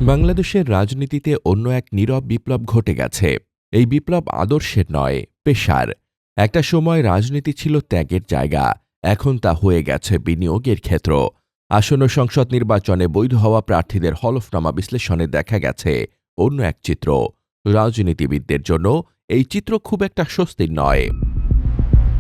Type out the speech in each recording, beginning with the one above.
বাংলাদেশের রাজনীতিতে অন্য এক নীরব বিপ্লব ঘটে গেছে। এই বিপ্লব আদর্শের নয়, পেশার। একটা সময় রাজনীতি ছিল ত্যাগের জায়গা, এখন তা হয়ে গেছে বিনিয়োগের ক্ষেত্র। আসন্ন সংসদ নির্বাচনে বৈধ হওয়া প্রার্থীদের হলফনামা বিশ্লেষণে দেখা গেছে অন্য এক চিত্র। রাজনীতিবিদদের জন্য এই চিত্র খুব একটা স্বস্তির নয়।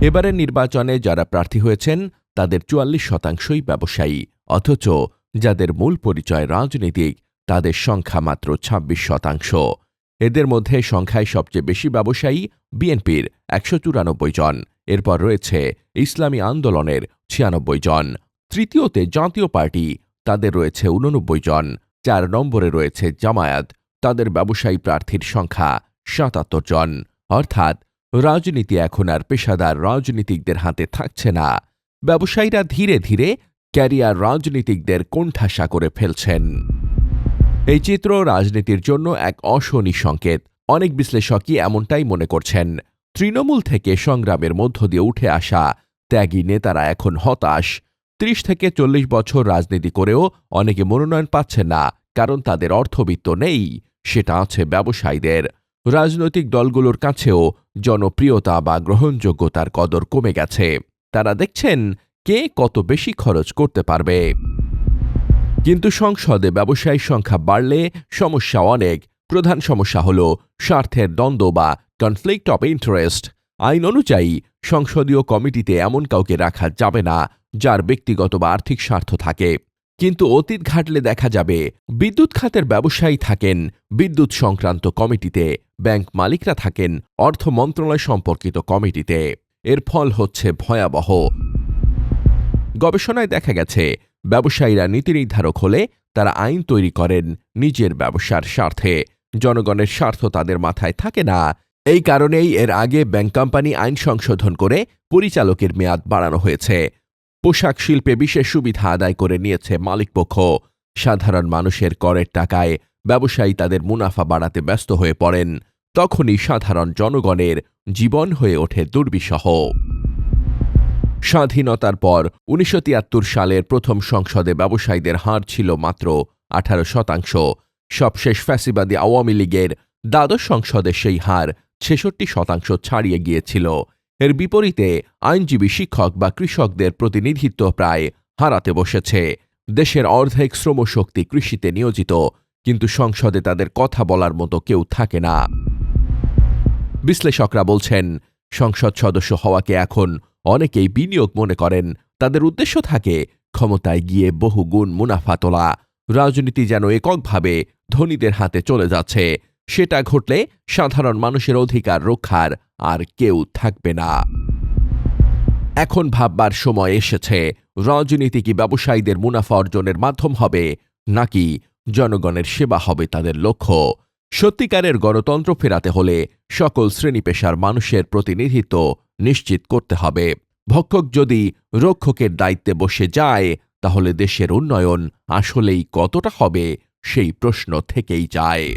এবারের নির্বাচনে যারা প্রার্থী হয়েছেন তাদের ৪৪% ব্যবসায়ী, অথচ যাদের মূল পরিচয় রাজনীতিক তাদের সংখ্যা মাত্র ২৬%। এদের মধ্যে সংখ্যায় সবচেয়ে বেশি ব্যবসায়ী বিএনপির ১৯৪ জন, এরপর রয়েছে ইসলামী আন্দোলনের ৯৬ জন, তৃতীয়তে জাতীয় পার্টি, তাদের রয়েছে ৮৯ জন, ৪ নম্বরে রয়েছে জামায়াত, তাদের ব্যবসায়ী প্রার্থীর সংখ্যা ৭৭ জন। অর্থাৎ রাজনীতি এখন আর পেশাদার রাজনীতিকদের হাতে থাকছে না। ব্যবসায়ীরা ধীরে ধীরে ক্যারিয়ার রাজনীতিকদের কোণঠাসা করে ফেলছেন। এই চিত্র রাজনীতির জন্য এক অশনি সংকেত। অনেক বিশ্লেষকই এমনটাই মনে করছেন। তৃণমূল থেকে সংগ্রামের মধ্য দিয়ে উঠে আসা ত্যাগী নেতারা এখন হতাশ। ৩০ থেকে ৪০ বছর রাজনীতি করেও অনেকে মনোনয়ন পাচ্ছেন না, কারণ তাদের অর্থবিত্ত নেই, সেটা আছে ব্যবসায়ীদের। রাজনৈতিক দলগুলোর কাছেও জনপ্রিয়তা বা গ্রহণযোগ্যতার কদর কমে গেছে। তারা দেখছেন কে কত বেশি খরচ করতে পারবে। কিন্তু সংসদে ব্যবসায়ীর সংখ্যা বাড়লে সমস্যা অনেক। প্রধান সমস্যা হল স্বার্থের দ্বন্দ্ব বা কনফ্লিক্ট অফ ইন্টারেস্ট। আইন অনুযায়ী সংসদীয় কমিটিতে এমন কাউকে রাখা যাবে না যার ব্যক্তিগত বা আর্থিক স্বার্থ থাকে। কিন্তু অতীত ঘাটলে দেখা যাবে বিদ্যুৎ খাতের ব্যবসায়ী থাকেন বিদ্যুৎ সংক্রান্ত কমিটিতে, ব্যাংক মালিকরা থাকেন অর্থ মন্ত্রণালয় সম্পর্কিত কমিটিতে। এর ফল হচ্ছে ভয়াবহ। গবেষণায় দেখা গেছে ব্যবসায়ীরা নীতি নির্ধারক হলে তারা আইন তৈরি করেন নিজের ব্যবসার স্বার্থে, জনগণের স্বার্থ তাদের মাথায় থাকে না। এই কারণেই এর আগে ব্যাংক কোম্পানি আইন সংশোধন করে পরিচালকের মেয়াদ বাড়ানো হয়েছে। পোশাক শিল্পে বিশেষ সুবিধা আদায় করে নিয়েছে মালিকপক্ষ। সাধারণ মানুষের করের টাকায় ব্যবসায়ী তাদের মুনাফা বাড়াতে ব্যস্ত হয়ে পড়েন। তখনই সাধারণ জনগণের জীবন হয়ে ওঠে দুর্বিষহ। স্বাধীনতার পর ১৯৭৩ সালের প্রথম সংসদে ব্যবসায়ীদের হার ছিল মাত্র ১৮%। সবশেষ ফ্যাসিবাদী আওয়ামী লীগের দ্বাদশ সংসদে সেই হার ৬৬% ছাড়িয়ে গিয়েছিল। এর বিপরীতে আইনজীবী, শিক্ষক বা কৃষকদের প্রতিনিধিত্ব প্রায় হারাতে বসেছে। দেশের অর্ধেক শ্রমশক্তি কৃষিতে নিয়োজিত, কিন্তু সংসদে তাদের কথা বলার মতো কেউ থাকে না। বিশ্লেষকরা বলছেন, সংসদ সদস্য হওয়াকে এখন অনেকেই বিনিয়োগ মনে করেন। তাদের উদ্দেশ্য থাকে ক্ষমতায় গিয়ে বহুগুণ মুনাফা তোলা। রাজনীতি যেন এককভাবে ধনীদের হাতে চলে যাচ্ছে। সেটা ঘটলে সাধারণ মানুষের অধিকার রক্ষার আর কেউ থাকবে না। এখন ভাববার সময় এসেছে, রাজনীতি কি ব্যবসায়ীদের মুনাফা অর্জনের মাধ্যম হবে, নাকি জনগণের সেবা হবে তাদের লক্ষ্য? সত্যিকারের গণতন্ত্র ফেরাতে হলে সকল শ্রেণী পেশার মানুষের প্রতিনিধিত্ব নিশ্চিত করতে হবে। ভক্ষক যদি রক্ষকের দায়িত্বে বসে যায়, তাহলে দেশের উন্নয়ন আসলেই কতটা হবে সেই প্রশ্ন থেকেই যায়।